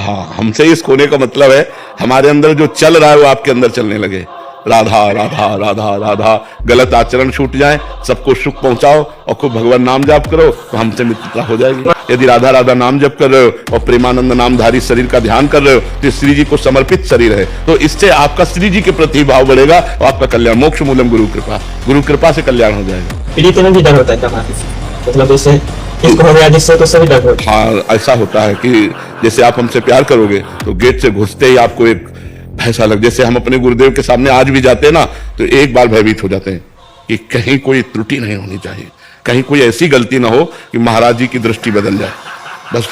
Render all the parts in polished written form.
हाँ, हमसे इस खोने का मतलब है हमारे अंदर जो चल रहा है वो आपके अंदर चलने लगे। राधा राधा राधा राधा, गलत आचरण छूट जाए, सबको सुख पहुंचाओ और खूब भगवान नाम जाप करो तो हमसे मित्रता हो जाएगी। यदि राधा राधा नाम जप कर रहे हो और प्रेमानंद नामधारी शरीर का ध्यान कर रहे हो तो श्री जी को समर्पित शरीर है, तो इससे आपका श्री जी के प्रति भाव बढ़ेगा और आपका कल्याण। मोक्ष मूलम गुरु कृपा से कल्याण हो जाएगा। पीड़ित में भी डर होता है क्या? मतलब जैसे इसको हो गया जिससे तो सभी डर होता है। हाँ, ऐसा होता है कि जैसे आप हमसे प्यार करोगे तो गेट से घुसते ही आपको एक ऐसा लग, जैसे हम अपने गुरुदेव के सामने आज भी जाते हैं ना तो एक बार भयभीत हो जाते हैं कि कहीं कोई त्रुटि नहीं होनी चाहिए, कहीं कोई ऐसी गलती ना हो कि महाराज जी की दृष्टि बदल जाए। बस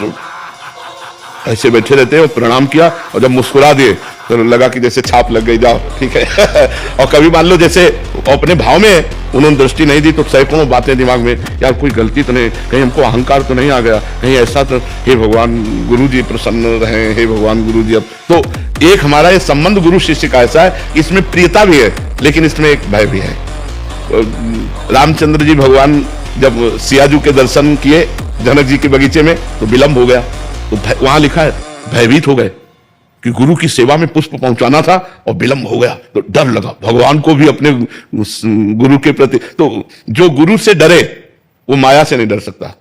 ऐसे बैठे रहते हैं। प्रणाम किया और जब मुस्कुरा दिए तो लगा कि जैसे छाप लग गई, जाओ ठीक है। और कभी मान लो जैसे अपने भाव में उन्होंने दृष्टि नहीं दी तो सैकड़ों बातें दिमाग में, यार कोई गलती तो नहीं, कहीं हमको अहंकार तो नहीं आ गया, कहीं ऐसा तो, हे भगवान गुरु जी प्रसन्न रहे, हे भगवान गुरु जी। अब तो एक हमारा ये संबंध गुरु शिष्य का ऐसा है, इसमें प्रियता भी है लेकिन इसमें एक भय भी है। रामचंद्र जी भगवान जब सियाजू के दर्शन किए जनक जी के बगीचे में तो विलंब हो गया, तो वहां लिखा है भयभीत हो गए कि गुरु की सेवा में पुष्प पहुंचाना था और विलंब हो गया, तो डर लगा भगवान को भी अपने गुरु के प्रति। तो जो गुरु से डरे वो माया से नहीं डर सकता,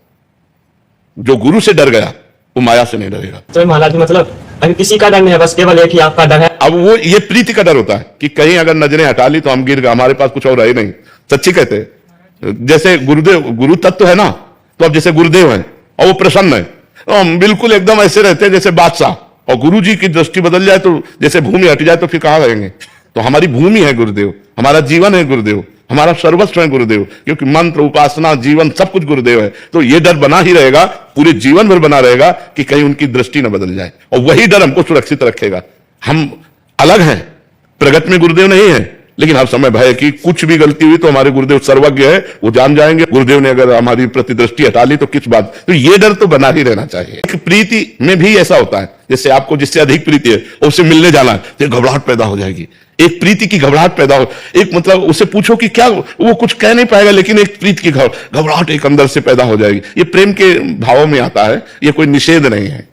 जो गुरु से डर गया वो माया से नहीं डरेगा। तो महाराज मतलब अभी किसी का डर नहीं है, बस केवल एक ही आपका डर है। अब वो ये प्रीति का डर होता है कि कहीं अगर नजरें हटा ली तो हम गिर गए, हमारे पास कुछ और है नहीं। सच्ची कहते हैं, जैसे गुरुदेव गुरु तत्व है ना, तो अब जैसे गुरुदेव है और वो प्रसन्न है तो हम बिल्कुल एकदम ऐसे रहते हैं जैसे बादशाह, और गुरु जी की दृष्टि बदल जाए तो जैसे भूमि हट जाए तो फिर कहां रहेंगे। तो हमारी भूमि है गुरुदेव, हमारा जीवन है गुरुदेव, हमारा सर्वस्व है गुरुदेव, क्योंकि मंत्र उपासना जीवन सब कुछ गुरुदेव है। तो ये डर बना ही रहेगा, पूरे जीवन भर बना रहेगा कि कहीं उनकी दृष्टि न बदल जाए, और वही डर हमको सुरक्षित रखेगा। हम अलग हैं, प्रगट में गुरुदेव नहीं है, लेकिन हर समय भय कि कुछ भी गलती हुई तो हमारे गुरुदेव सर्वज्ञ है, वो जान जाएंगे। गुरुदेव ने अगर हमारी प्रति दृष्टि हटा ली तो किस बात। तो ये डर तो बना ही रहना चाहिए। प्रीति में भी ऐसा होता है, जैसे आपको जिससे अधिक प्रीति है उससे मिलने जाना है तो घबराहट पैदा हो जाएगी। एक प्रीति की घबराहट पैदा हो, एक मतलब उससे पूछो कि क्या, वो कुछ कह नहीं पाएगा लेकिन एक प्रीति की घबराहट एक अंदर से पैदा हो जाएगी। ये प्रेम के भावों में आता है, ये कोई निषेध नहीं है।